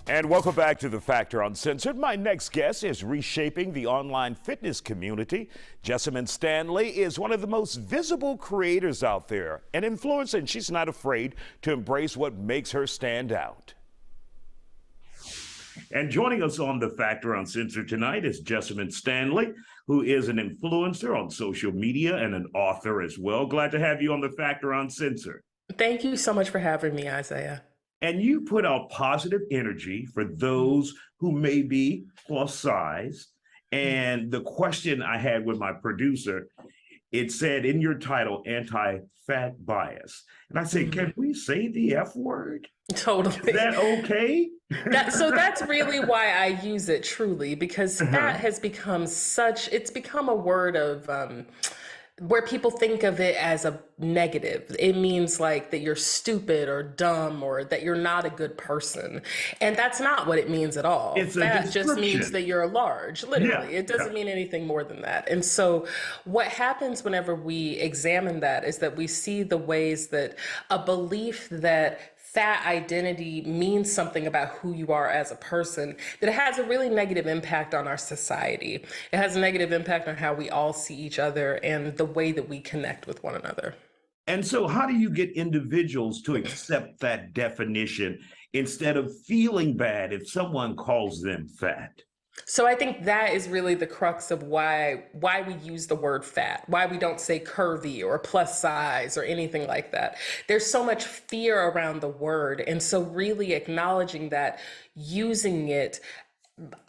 And welcome back to The Factor Uncensored. My next guest is reshaping the online fitness community. Jessamyn Stanley is one of the most visible creators out there, an influencer, and she's not afraid to embrace what makes her stand out. And joining us on The Factor Uncensored tonight is Jessamyn Stanley, who is an influencer on social media and an author as well. Glad to have you on The Factor Uncensored. Thank you so much for having me, Isaiah. And you put out positive energy for those who may be plus size. And the question I had with my producer, it said in your title, anti-fat bias. And I said, can we say the F word? Totally. Is that okay? So that's really why I use it, truly, because fat has become it's become a word of, where people think of it as a negative. It means like that you're stupid or dumb or that you're not a good person. And that's not what it means at all. Fat just means that you're large, literally. It doesn't mean anything more than that. And so what happens whenever we examine that is that we see the ways that a belief that fat identity means something about who you are as a person, that it has a really negative impact on our society. It has a negative impact on how we all see each other and the way that we connect with one another. And so how do you get individuals to accept that definition instead of feeling bad if someone calls them fat? So I think that is really the crux of why we use the word fat, why we don't say curvy or plus size or anything like that. There's so much fear around the word. And so really acknowledging that, using it,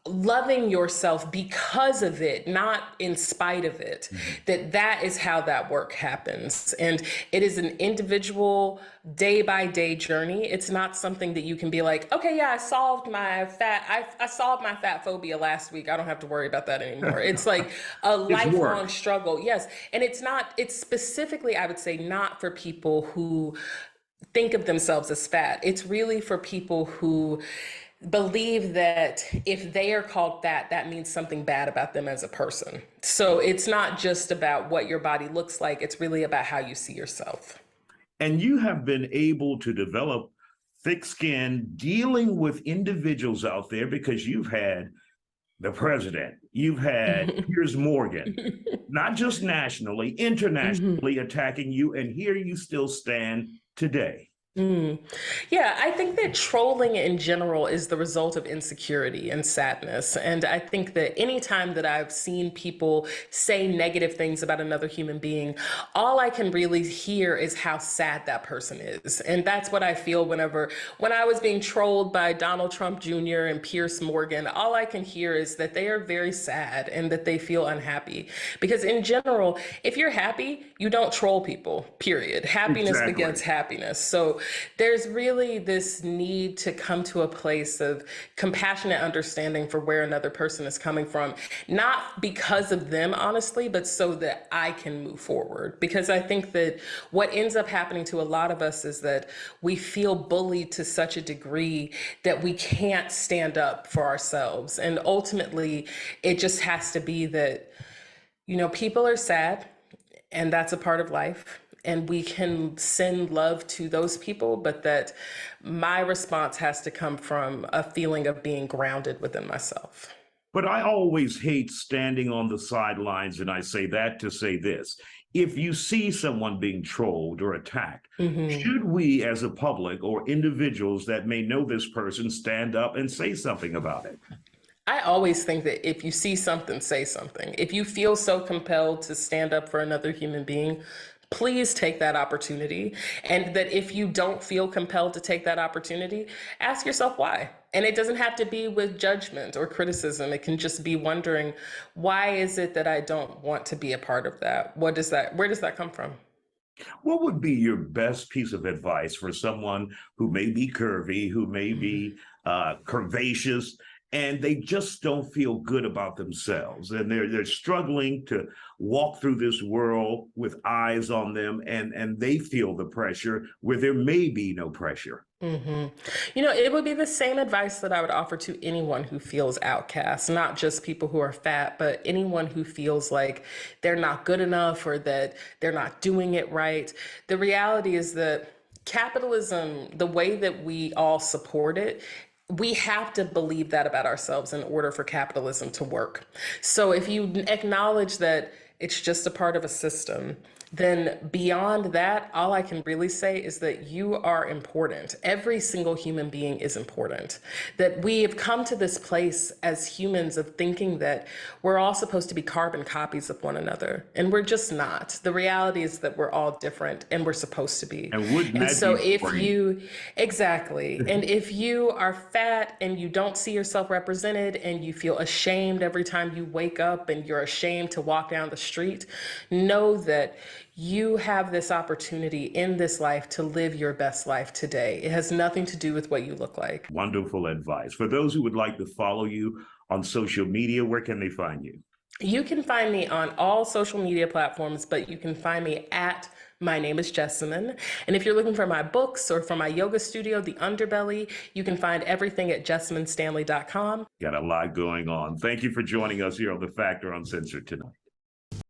loving yourself because of it, not in spite of it, that is how that work happens. And it is an individual day by day journey. It's not something that you can be like, okay, yeah, I solved my fat phobia last week. I don't have to worry about that anymore. It's like a lifelong struggle. Yes. And it's specifically, I would say, not for people who think of themselves as fat. It's really for people who believe that if they are called fat, that means something bad about them as a person. So it's not just about what your body looks like, it's really about how you see yourself. And you have been able to develop thick skin dealing with individuals out there because you've had the president, you've had Piers Morgan, not just nationally, internationally attacking you, and here you still stand today. Yeah, I think that trolling in general is the result of insecurity and sadness. And I think that anytime that I've seen people say negative things about another human being, all I can really hear is how sad that person is. And that's what I feel when I was being trolled by Donald Trump Jr. and Piers Morgan, all I can hear is that they are very sad and that they feel unhappy. Because in general, if you're happy, you don't troll people, period. Happiness begets happiness. So there's really this need to come to a place of compassionate understanding for where another person is coming from, not because of them, honestly, but so that I can move forward. Because I think that what ends up happening to a lot of us is that we feel bullied to such a degree that we can't stand up for ourselves. And ultimately, it just has to be that, people are sad, and that's a part of life. And we can send love to those people, but that my response has to come from a feeling of being grounded within myself. But I always hate standing on the sidelines, and I say that to say this. If you see someone being trolled or attacked, should we as a public or individuals that may know this person stand up and say something about it? I always think that if you see something, say something. If you feel so compelled to stand up for another human being, please take that opportunity. And that if you don't feel compelled to take that opportunity, ask yourself why. And it doesn't have to be with judgment or criticism. It can just be wondering, why is it that I don't want to be a part of that? Where does that come from? What would be your best piece of advice for someone who may be curvy, who may be curvaceous, and they just don't feel good about themselves, and they're struggling to walk through this world with eyes on them, and they feel the pressure where there may be no pressure? It would be the same advice that I would offer to anyone who feels outcast, not just people who are fat, but anyone who feels like they're not good enough or that they're not doing it right. The reality is that capitalism, the way that we all support it, We have to believe that about ourselves in order for capitalism to work. So if you acknowledge that it's just a part of a system, then beyond that, all I can really say is that you are important. Every single human being is important. That we have come to this place as humans of thinking that we're all supposed to be carbon copies of one another, and we're just not. The reality is that we're all different, and we're supposed to be. And wouldn't And that so be if great? you, exactly, and if you are fat and you don't see yourself represented and you feel ashamed every time you wake up and you're ashamed to walk down the street, know that you have this opportunity in this life to live your best life today. It has nothing to do with what you look like. Wonderful advice. For those who would like to follow you on social media, where can they find you? You can find me on all social media platforms, but you can find me at My Name is Jessamyn. And if you're looking for my books or for my yoga studio, The Underbelly, you can find everything at jessamynstanley.com. Got a lot going on. Thank you for joining us here on The Factor Uncensored tonight.